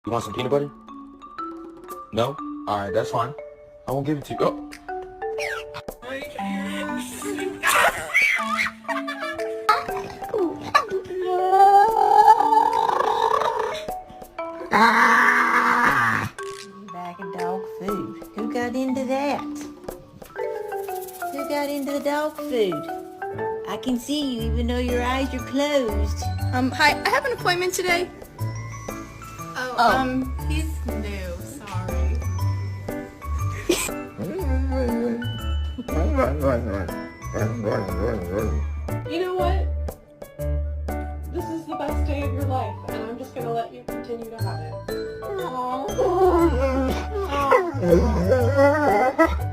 You want some peanut butter? No? Alright, that's fine. I won't give it to you. Oh. Bag of dog food. Who got into that? Who got into the dog food? I can see you even though your eyes are closed. Hi, I have an appointment today. He's new, sorry. You know what? This is the best day of your life, and I'm just gonna let you continue to have it.